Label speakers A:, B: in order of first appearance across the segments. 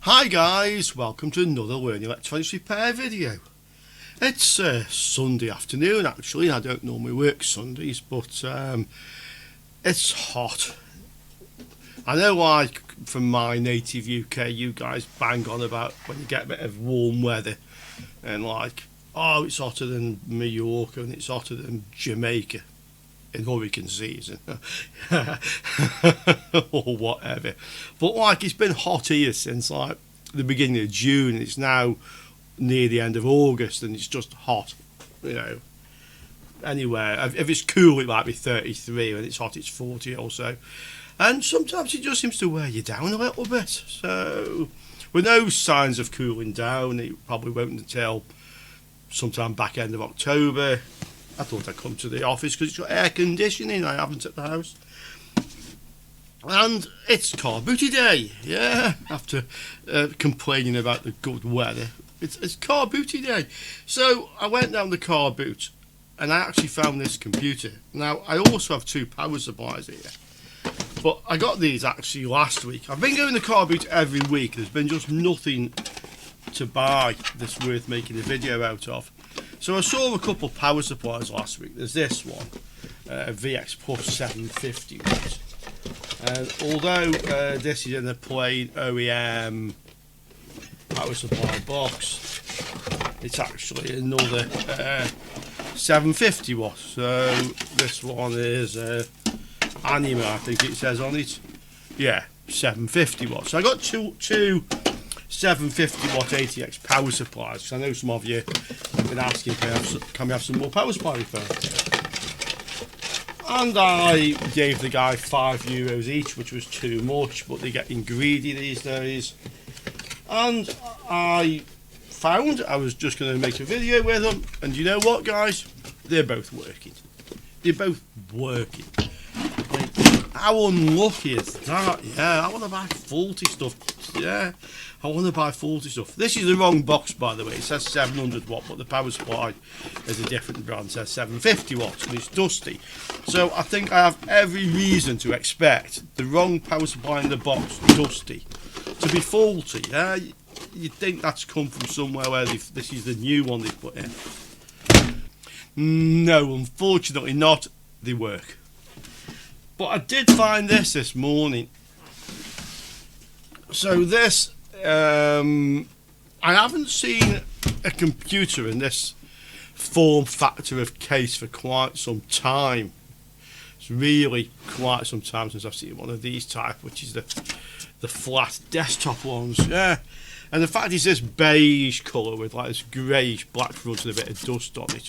A: Hi guys, welcome to another Learning Electronics Repair video. It's Sunday afternoon actually, I don't normally work Sundays, but it's hot. I know, like, from my native UK, you guys bang on about when you get a bit of warm weather and like, oh, it's hotter than Mallorca and it's hotter than Jamaica in hurricane season or whatever, but like, it's been hot here since like the beginning of June. It's now near the end of August and it's just hot, you know. Anywhere if it's cool it might be 33, when it's hot it's 40 or so, and sometimes it just seems to wear you down a little bit. So with no signs of cooling down, it probably won't until sometime back end of October. I thought I'd come to the office because it's got air conditioning. I haven't at the house. And it's car booty day. Yeah, after complaining about the good weather, it's car booty day. So I went down the car boot and I actually found this computer. Now, I also have two power supplies here, but I got these actually last week. I've been going to car boot every week. There's been just nothing to buy that's worth making a video out of. So I saw a couple of power supplies last week. There's this one, VX Plus 750 watt. And although this is in a plain OEM power supply box, it's actually another 750 watt. So this one is Aneng, I think it says on it. Yeah, 750 watts. So I got two 750 watt ATX power supplies, because I know some of you have been asking, can we have some more power supply repair? And I gave the guy €5 each, which was too much, but they're getting greedy these days. And I found I was just going to make a video with them, and you know what, guys? They're both working. They're both working. How unlucky is that? Yeah, I want to buy faulty stuff. Yeah, I want to buy faulty stuff. This is the wrong box, by the way. It says 700 watt, but the power supply is a different brand. It says 750 watts, and it's dusty. So I think I have every reason to expect the wrong power supply in the box, dusty, to be faulty. Yeah, you'd think that's come from somewhere where this is the new one they've put in. No, unfortunately not. They work. But I did find this morning. So this, I haven't seen a computer in this form factor of case for quite some time. It's really quite some time since I've seen one of these type, which is the flat desktop ones. Yeah, and the fact is this beige colour with like this greyish black front and a bit of dust on it.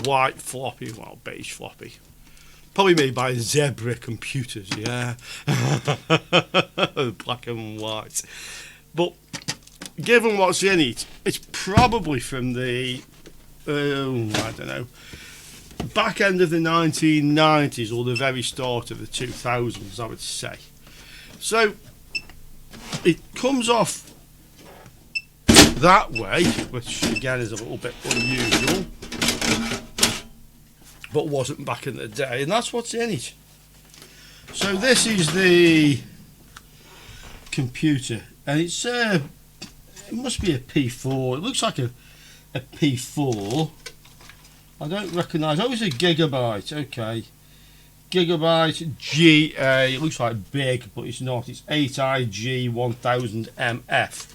A: White floppy, well, beige floppy. Probably made by Zebra computers, yeah. Black and white. But given what's in it, it's probably from the, I don't know, back end of the 1990s or the very start of the 2000s, I would say. So it comes off that way, which again is a little bit unusual, but wasn't back in the day, and that's what's in it. So this is the computer, and it's it must be a P4. It looks like a P4. I don't recognise. Oh, it's a gigabyte. Okay, gigabyte GA. It looks like big, but it's not. It's 8IG1000MF,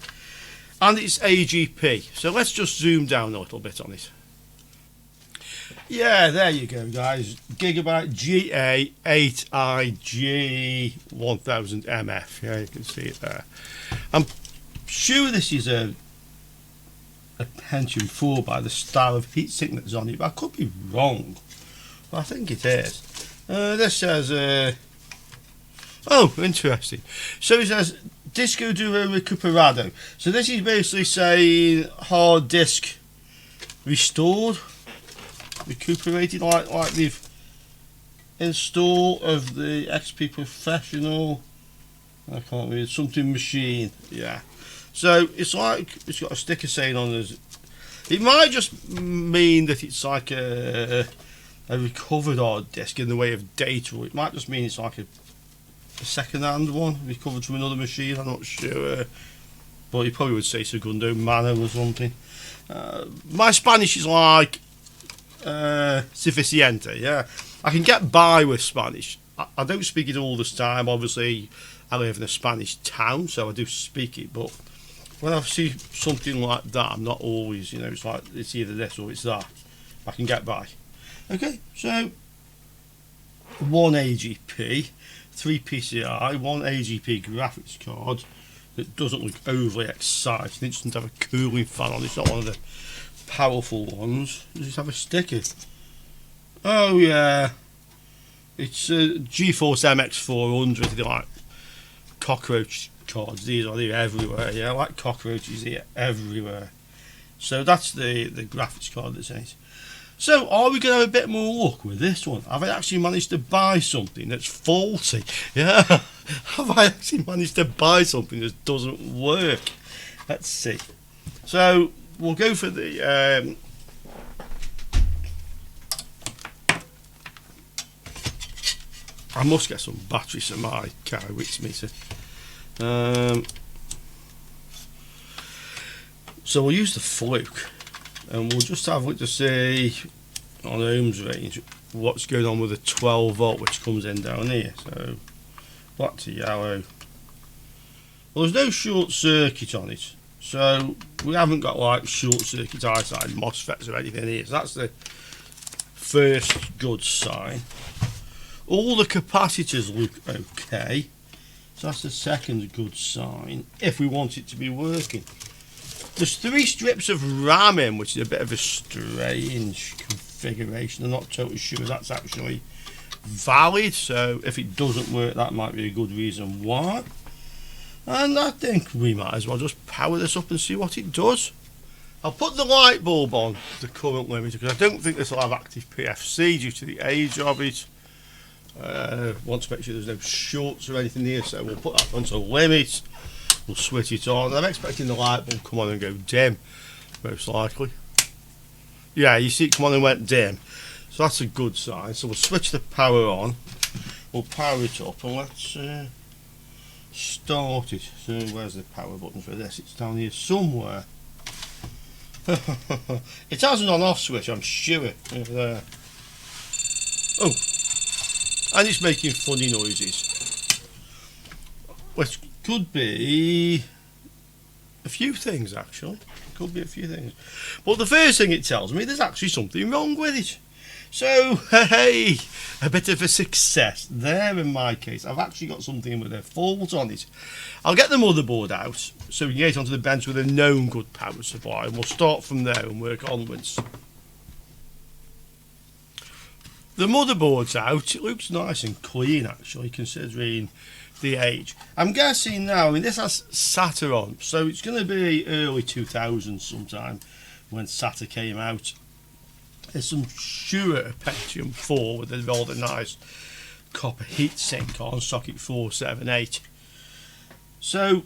A: and it's AGP. So let's just zoom down a little bit on it. Yeah, there you go, guys. Gigabyte GA-8IG1000MF. Yeah, you can see it there. I'm sure this is a Pentium 4 by the style of heatsink that's on it, but I could be wrong. But I think it is. This says, oh, interesting. So it says Disco Duro Recuperado. So this is basically saying hard disk restored. Recuperated, like they've installed of the XP Professional. I can't read, something machine. Yeah. So it's like it's got a sticker saying on it. It might just mean that it's like a recovered hard disk in the way of data, or it might just mean it's like a second-hand one recovered from another machine. I'm not sure. but you probably would say segundo mano or something. My Spanish is like suficiente, yeah. I can get by with Spanish. I don't speak it all this time. Obviously, I live in a Spanish town, so I do speak it. But when I see something like that, I'm not always, it's like it's either this or it's that. I can get by. Okay, so 1 AGP, 3 PCI, 1 AGP graphics card that doesn't look overly exciting. It doesn't have a cooling fan on. It's not one of the powerful ones. Does it have a sticker? Oh yeah, it's a GeForce MX400. They're like cockroach cards. These are everywhere. Yeah, like cockroaches here everywhere. So that's the graphics card that's in it. So are we going to have a bit more luck with this one? Have I actually managed to buy something that's faulty? Yeah, have I actually managed to buy something that doesn't work? Let's see. So we'll go for the I must get some batteries for my car which meter. So we'll use the Fluke and we'll just have a look to see on ohms range what's going on with the 12 volt which comes in down here. So black to yellow. Well, there's no short circuit on it, so we haven't got like short circuit eyesight MOSFETs or anything here, so that's the first good sign. All the capacitors look okay, so that's the second good sign if we want it to be working. There's 3 strips of RAM in, which is a bit of a strange configuration. I'm not totally sure that's actually valid, so if it doesn't work that might be a good reason why. And I think we might as well just power this up and see what it does. I'll put the light bulb on the current limiter because I don't think this will have active PFC due to the age of it. Want to make sure there's no shorts or anything here, so we'll put that onto limit. We'll switch it on. I'm expecting the light bulb to come on and go dim, most likely. Yeah, you see it come on and went dim, so that's a good sign. So we'll switch the power on, we'll power it up, and let's start it. So where's the power button for this? It's down here somewhere. It has an on-off switch, I'm sure. Over there. Oh, and it's making funny noises, which could be a few things actually. Could be a few things, but the first thing it tells me there's actually something wrong with it. So hey, a bit of a success there in my case. I've actually got something with a fault on it. I'll get the motherboard out so we can get onto the bench with a known good power supply, and we'll start from there and work onwards. The motherboard's out. It looks nice and clean actually, considering the age. I'm guessing now, I mean this has SATA on, so it's going to be early 2000s sometime when SATA came out. There's some sure Pentium 4 with a rather nice copper heatsink on socket 478. So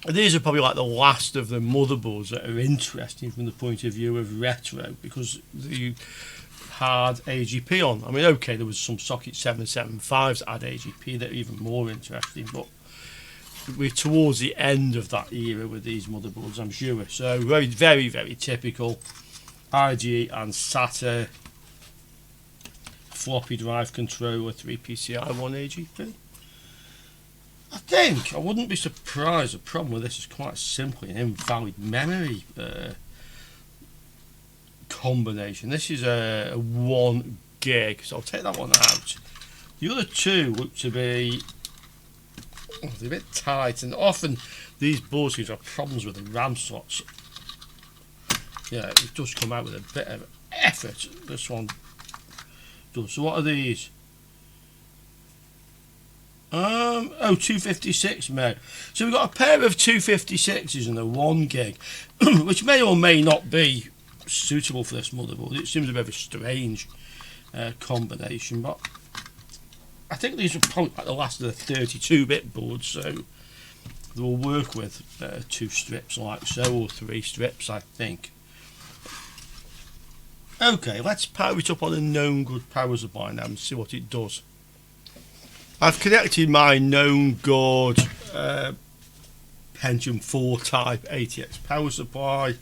A: these are probably like the last of the motherboards that are interesting from the point of view of retro, because you had AGP on. I mean, okay, there was some socket 775s that had AGP that are even more interesting, but we're towards the end of that era with these motherboards, I'm sure. So very, very, very typical RG and SATA floppy drive controller, 3 PCI, 1 AGP. I think I wouldn't be surprised. The problem with this is quite simply an invalid memory combination. This is a 1 gig, so I'll take that one out. The other two look to be they're a bit tight, and often these boards have problems with the RAM slots. Yeah, it does come out with a bit of effort. This one does. So what are these? 256 meg. So we've got a pair of 256s and a 1 gig, which may or may not be suitable for this motherboard. It seems a bit of a strange combination, but I think these are probably like the last of the 32-bit boards, so they will work with 2 strips like so, or 3 strips, I think. Okay, let's power it up on a known good power supply now and see what it does. I've connected my known good Pentium 4 type ATX power supply.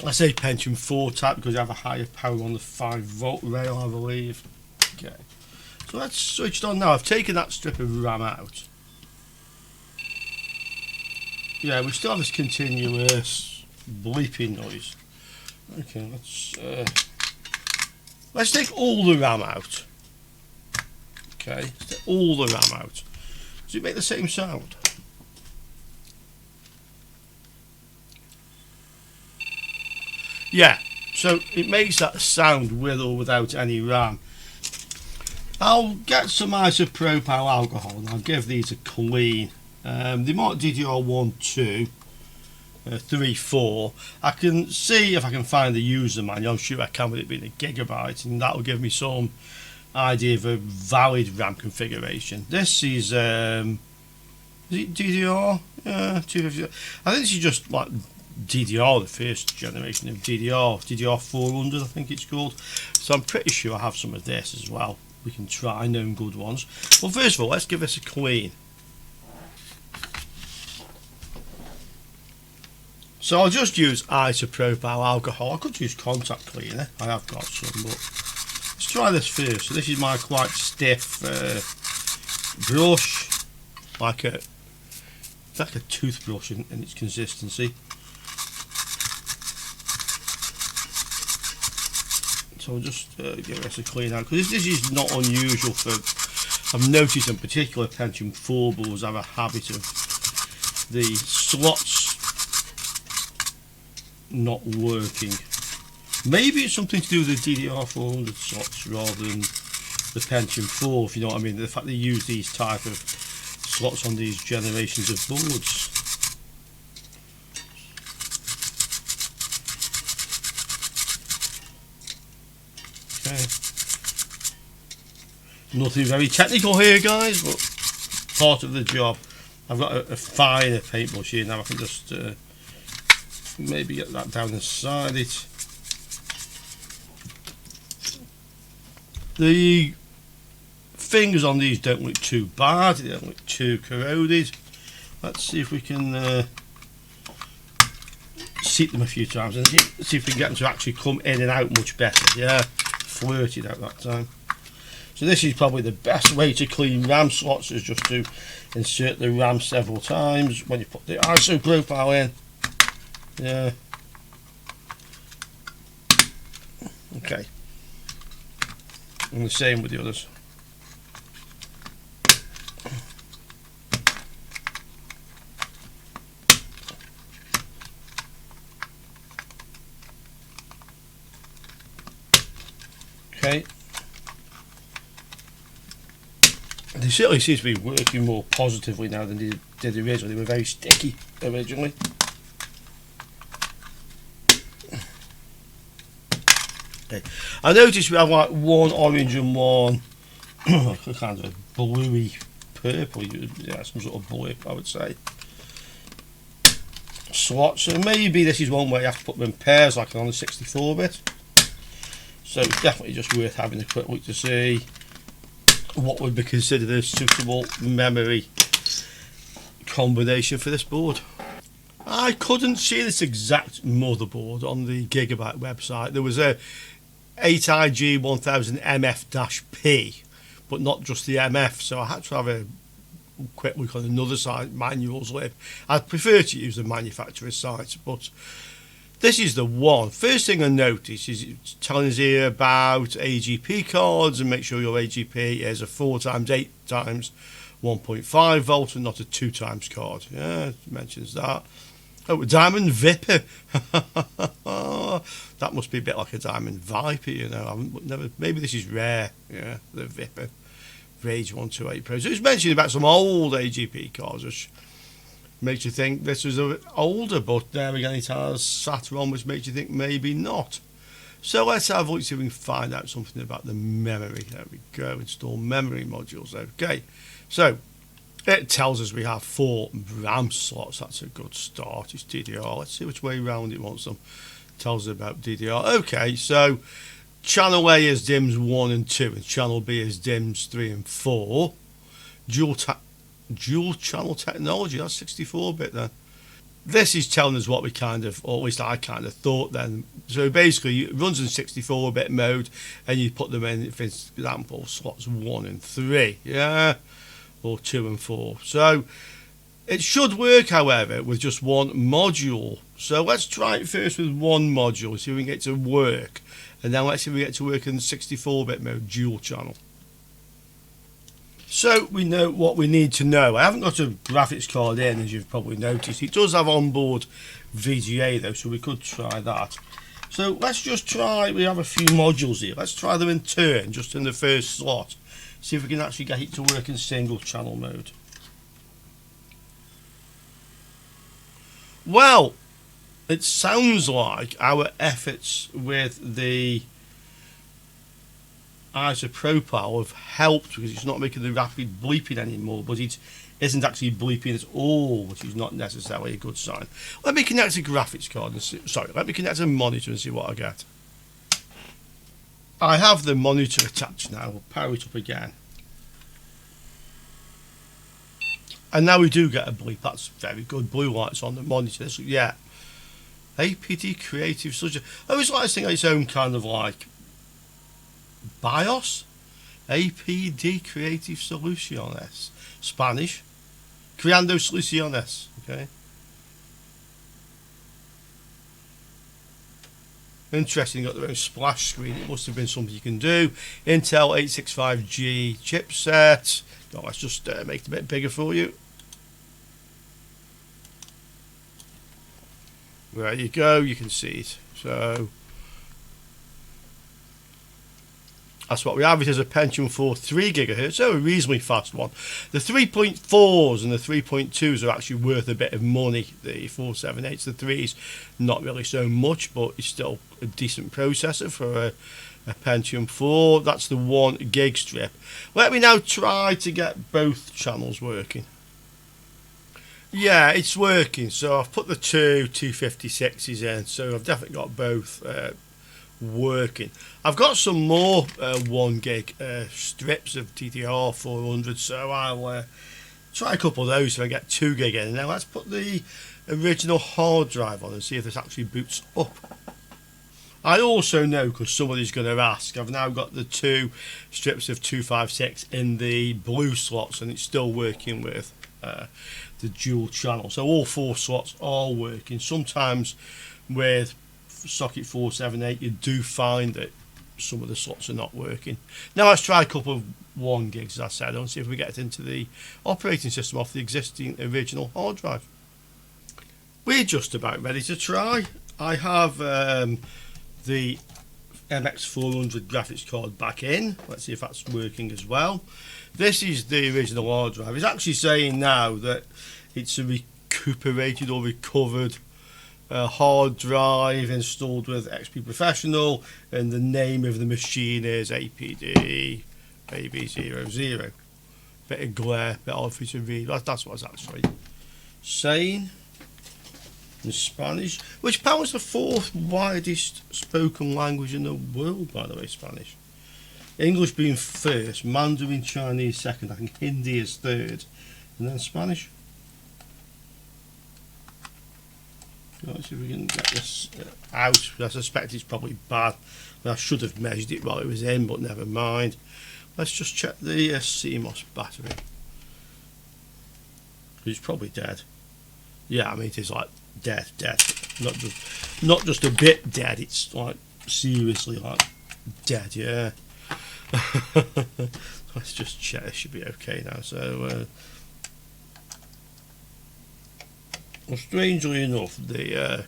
A: I say Pentium 4 type because you have a higher power on the 5-volt rail, I believe. Okay, so let's switch it on now. I've taken that strip of RAM out. Yeah, we still have this continuous bleeping noise. Okay, let's take all the RAM out. Okay, let's take all the RAM out. Does it make the same sound? Yeah, so it makes that sound with or without any RAM. I'll get some isopropyl alcohol and I'll give these a clean. They might DDR1, 2, 3, 4. I can see if I can find the user manual. I'm sure I can with it being a gigabyte, and that will give me some idea of a valid RAM configuration. This is it DDR? Yeah, 250. I think this is just like DDR, the first generation of DDR 400 I think it's called. So I'm pretty sure I have some of this as well. We can try known good ones. Well, first of all, let's give this a clean. So I'll just use isopropyl alcohol. I could use contact cleaner, I have got some, but let's try this first. So this is my quite stiff brush, like a toothbrush in its consistency. So I'll just give this a clean out, because this is not unusual for, I've noticed in particular Pentium 4 boards have a habit of the slots not working. Maybe it's something to do with the DDR 400 slots rather than the Pentium 4, if you know what I mean. The fact they use these type of slots on these generations of boards. Okay. Nothing very technical here, guys, but part of the job. I've got a finer paintbrush here now. I can just maybe get that down inside it. The fingers on these don't look too bad, they don't look too corroded. Let's see if we can seat them a few times and see if we can get them to actually come in and out much better. Yeah, flirted out that time. So this is probably the best way to clean RAM slots, is just to insert the RAM several times when you put the isopropyl in. Yeah. Okay. And the same with the others. Okay. They certainly seem to be working more positively now than they did originally. They were very sticky originally. Okay. I noticed we have like one orange and one kind of bluey purple, yeah, some sort of blip I would say, slot. So maybe this is one where you have to put them in pairs like on the 64-bit. So it's definitely just worth having a quick look to see what would be considered a suitable memory combination for this board. I couldn't see this exact motherboard on the Gigabyte website. There was a 8IG1000MF-P, but not just the MF, so I had to have a quick look on another site, manuals lib. I'd prefer to use the manufacturer's site, but this is the one. First thing I noticed is it's telling us here about AGP cards, and make sure your AGP is a 4x8 times 1.5 volt and not a 2 times card. Yeah, it mentions that. Oh, a Diamond Viper. That must be a bit like a Diamond Viper, you know. Maybe this is rare. Yeah, the Viper Rage 128 Pro. So it's mentioning about some old AGP cards, which makes you think this was older, but there again it has SATA on, which makes you think maybe not. So let's have a look, see if we can find out something about the memory. There we go, install memory modules. Okay, so it tells us we have 4 RAM slots. That's a good start. It's DDR. Let's see which way round it wants them. Tells us about DDR. Okay, so channel A is DIMMs 1 and 2, and channel B is DIMMs 3 and 4. Dual tap. dual channel technology. That's 64-bit then. This is telling us what we kind of, or at least I kind of thought then. So basically it runs in 64-bit mode, and you put them in, for example, slots 1 and 3, yeah, or 2 and 4. So it should work, however, with just one module. So let's try it first with one module, see if we can get it to work, and then let's see if we get it to work in 64-bit mode, dual channel. So we know what we need to know. I haven't got a graphics card in, as you've probably noticed. It does have onboard VGA though, so we could try that. So let's just try, we have a few modules here. Let's try them in turn, just in the first slot. See if we can actually get it to work in single channel mode. Well, it sounds like our efforts with the isopropyl have helped, because it's not making the rapid bleeping anymore, but it isn't actually bleeping at all, which is not necessarily a good sign. Let me connect a graphics card and see, let me connect a monitor and see what I get. I have the monitor attached now. We'll power it up again. And now we do get a bleep. That's very good. Blue lights on the monitor. So, yeah. APD Creative Solution. I always like to think of its own kind of like BIOS. APD Creative Soluciones. Spanish. Creando Soluciones. Okay. Interesting, got their own splash screen. It must have been something you can do. Intel 865G chipset. Oh, let's just make it a bit bigger for you. There you go, you can see it. So that's what we have. It is a Pentium 4 3 GHz, so a reasonably fast one. The 3.4s and the 3.2s are actually worth a bit of money. The 478s, the 3s, not really so much, but it's still a decent processor for a Pentium 4. That's the 1 gig strip. Let me now try to get both channels working. Yeah, it's working. So I've put the two 256s in, so I've definitely got both working. I've got some more 1 gig strips of DDR 400, so I'll try a couple of those if I get 2 gig in. Now let's put the original hard drive on and see if this actually boots up. I also know, because somebody's going to ask, I've now got the 2 strips of 256 in the blue slots, and it's still working with the dual channel. So all 4 slots are working. Sometimes with socket 478 you do find that some of the slots are not working. Now let's try a couple of 1 gigs, as I said, and see if we get it into the operating system off the existing original hard drive. We're just about ready to try. I have the MX400 graphics card back in. Let's see if that's working as well. This is the original hard drive. It's actually saying now that it's a recuperated or recovered hard drive installed with XP Professional, and the name of the machine is APD AB00. Bit of glare, bit hard for you to read. That's what it's actually saying in Spanish, which powers the 4th widest spoken language in the world, by the way, Spanish. English being first, Mandarin Chinese second, I think Hindi is third, and then Spanish. Let's see if we can get this out. I suspect it's probably bad. I should have measured it while it was in, but never mind. Let's just check the CMOS battery. It's probably dead. Yeah, I mean, it is like dead. Not just a bit dead, it's like seriously like dead, yeah. Let's just check, it should be okay now. So well, strangely enough, the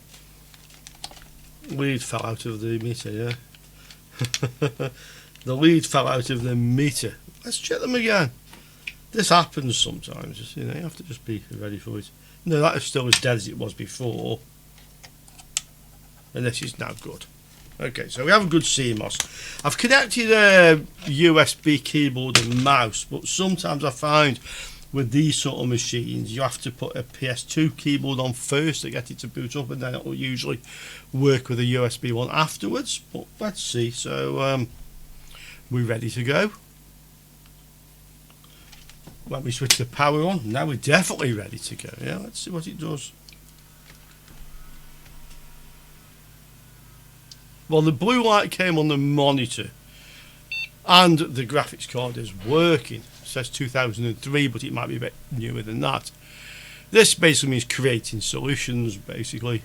A: lead fell out of the meter, yeah. The lead fell out of the meter. Let's check them again. This happens sometimes, just, you know, you have to just be ready for it. No, that is still as dead as it was before. And this is now good. Okay, so we have a good CMOS. I've connected a USB keyboard and mouse, but sometimes I find with these sort of machines you have to put a PS2 keyboard on first to get it to boot up, and then it will usually work with a USB one afterwards. But let's see. So we're ready to go. when we switch the power on, now we're definitely ready to go. Yeah, let's see what it does. Well, the blue light came on the monitor and the graphics card is working. It says 2003, but it might be a bit newer than that. This basically means creating solutions, basically.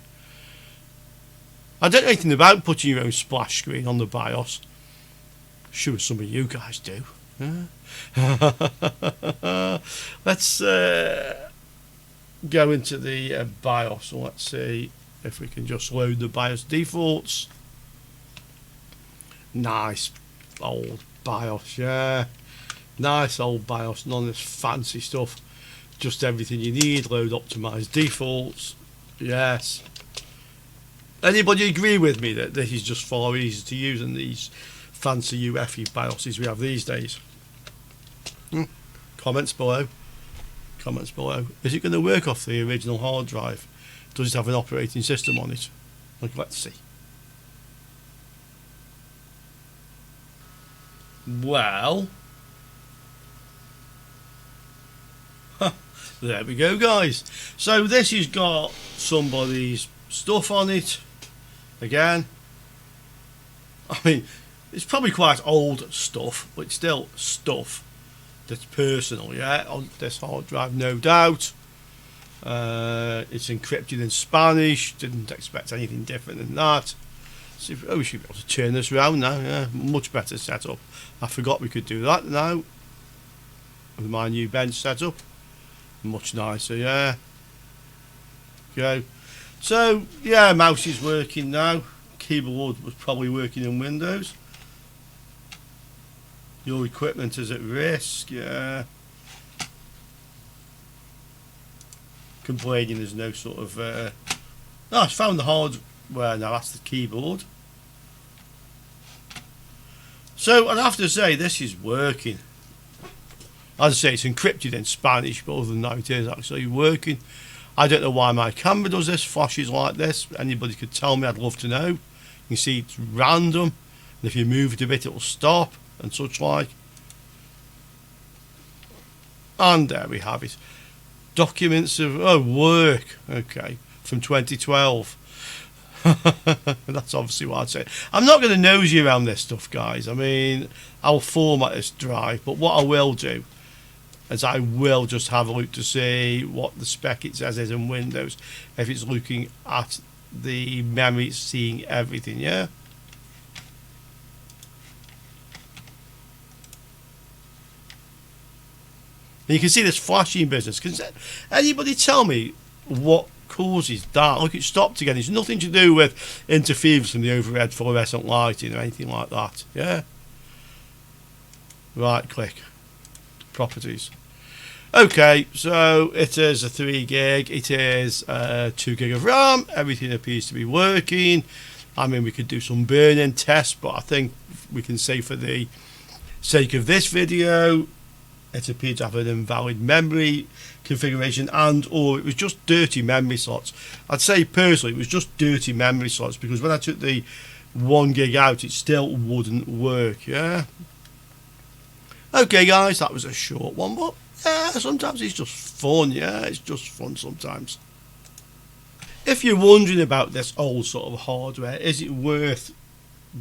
A: I don't know anything about putting your own splash screen on the BIOS. Sure, some of you guys do. Let's go into the BIOS and let's see if we can just load the BIOS defaults. Nice old BIOS, yeah. Nice old BIOS, none of this fancy stuff. Just everything you need. Load optimized defaults. Yes. Anybody agree with me that this is just far easier to use than these fancy UEFI BIOSes we have these days? Comments below. Comments below. Is it going to work off the original hard drive? Does it have an operating system on it? Let's see. Well, there we go, guys. So this has got somebody's stuff on it. Again, I mean, it's probably quite old stuff, but it's still stuff that's personal, yeah, on this hard drive, no doubt. It's encrypted in Spanish. Didn't expect anything different than that. See if, we should be able to turn this around now. Yeah, much better setup. I forgot we could do that now with my new bench setup. Much nicer, yeah. Okay. So yeah, mouse is working now. Keyboard was probably working in Windows. Your equipment is at risk, yeah. Complaining there's no sort of no, I found the hardware now, that's the keyboard. So I'd have to say this is working. As I say, it's encrypted in Spanish, but other than that it is actually working. I don't know why my camera does this, flashes like this. Anybody could tell me, I'd love to know. You can see it's random, and if you move it a bit it'll stop and such like. And there we have it. Documents of work, okay, from 2012. That's obviously what I'd say. I'm not going to nosy around this stuff, guys. I mean, I'll format this drive, but what I will do is I will just have a look to see what the spec it says is in Windows, if it's looking at the memory, seeing everything, yeah. And you can see this flashing business. Can anybody tell me what causes that? Look, it stopped again. It's nothing to do with interference from the overhead fluorescent lighting or anything like that. Yeah. Right click. Properties. Okay, so it is a 3 gig. It is 2 gig of RAM. Everything appears to be working. I mean, we could do some burn-in tests, but I think we can say for the sake of this video, it appeared to have an invalid memory configuration, and or it was just dirty memory slots. I'd say personally it was just dirty memory slots, because when I took the 1 gig out it still wouldn't work, yeah. Okay guys, that was a short one, but yeah, sometimes it's just fun, yeah, it's just fun sometimes. If you're wondering about this old sort of hardware, is it worth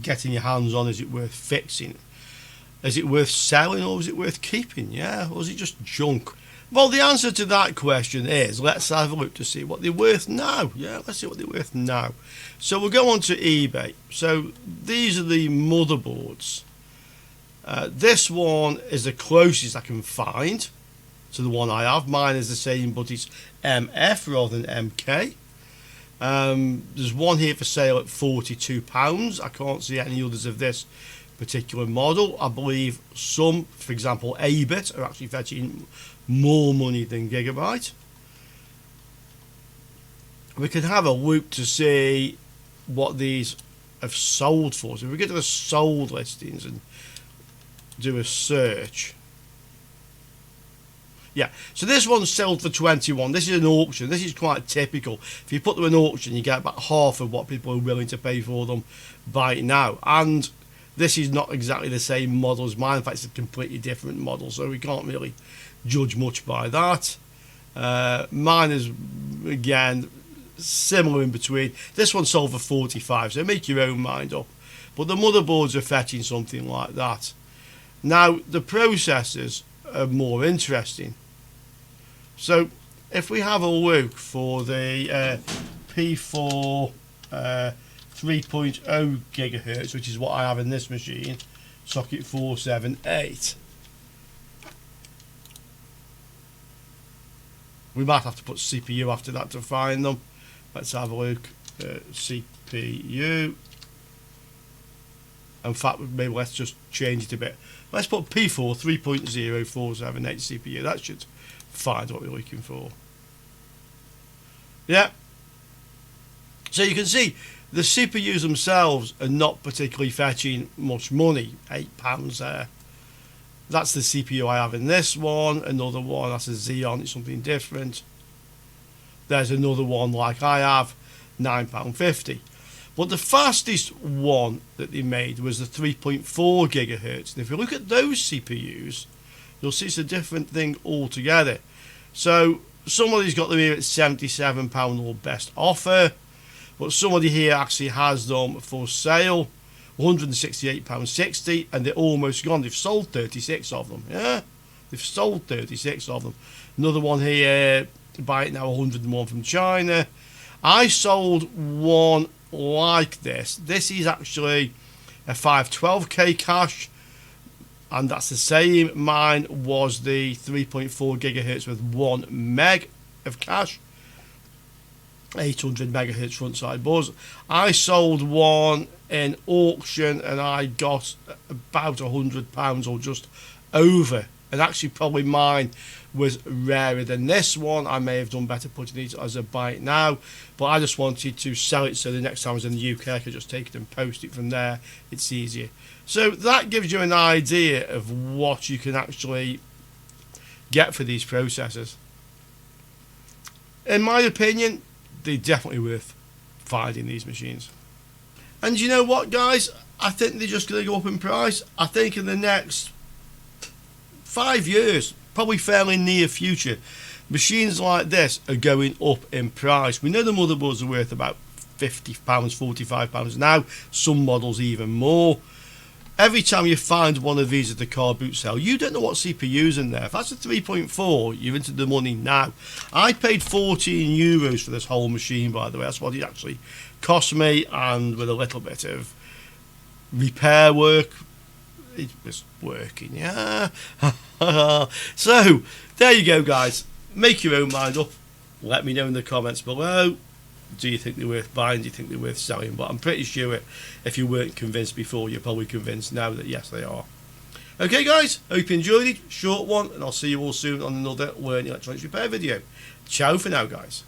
A: getting your hands on, is it worth fixing? Is it worth selling, or is it worth keeping? Yeah, or is it just junk? Well, the answer to that question is, let's have a look to see what they're worth now. Yeah, let's see what they're worth now. So we'll go on to eBay. So these are the motherboards. This one is the closest I can find to the one I have. Mine is the same, but it's MF rather than MK. There's one here for sale at £42. I can't see any others of this particular model. I believe some, for example A-bit, are actually fetching more money than Gigabyte. We can have a look to see what these have sold for. So if we get to the sold listings and do a search, yeah, so this one's sold for 21. This is an auction. This is quite typical. If you put them in auction, you get about half of what people are willing to pay for them by now. And this is not exactly the same model as mine. In fact, it's a completely different model, so we can't really judge much by that. Mine is, again, similar in between. This one sold for 45, so make your own mind up. But the motherboards are fetching something like that. Now, the processors are more interesting. So, if we have a look for the P4 3.0 gigahertz, which is what I have in this machine, socket 478. We might have to put CPU after that to find them. Let's have a look. CPU. In fact, maybe let's just change it a bit. Let's put P4 3.0 478 CPU. That should find what we're looking for. Yeah. So you can see the CPUs themselves are not particularly fetching much money. £8 there. That's the CPU I have in this one. Another one, that's a Xeon, it's something different. There's another one like I have, £9.50. But the fastest one that they made was the 3.4 gigahertz. And if you look at those CPUs, you'll see it's a different thing altogether. So somebody's got them here at £77 or best offer. But somebody here actually has them for sale, £168.60, and they're almost gone. They've sold 36 of them. Yeah, they've sold 36 of them. Another one here, buy it now, 101 from China. I sold one like this. This is actually a 512k cache, and that's the same. Mine was the 3.4 gigahertz with 1 meg of cache. 800 megahertz front side buzz. I sold one in auction and I got about £100 or just over, and actually probably mine was rarer than this one. I may have done better putting it as a buy it now, but I just wanted to sell it so the next time I was in the UK I could just take it and post it from there. It's easier. So that gives you an idea of what you can actually get for these processors. In my opinion, they're definitely worth finding, these machines. And you know what, guys? I think they're just going to go up in price. I think in the next 5 years, probably fairly near future, machines like this are going up in price. We know the motherboards are worth about £50, £45 now, some models even more. Every time you find one of these at the car boot sale, you don't know what CPU's in there. If that's a 3.4, you're into the money now. I paid €14 for this whole machine, by the way. That's what it actually cost me, and with a little bit of repair work, it was working, yeah. So, there you go, guys. Make your own mind up. Let me know in the comments below. Do you think they're worth buying? Do you think they're worth selling? But I'm pretty sure if you weren't convinced before, you're probably convinced now that yes, they are. Okay, guys, hope you enjoyed it. Short one, and I'll see you all soon on another Learn Electronics Repair video. Ciao for now, guys.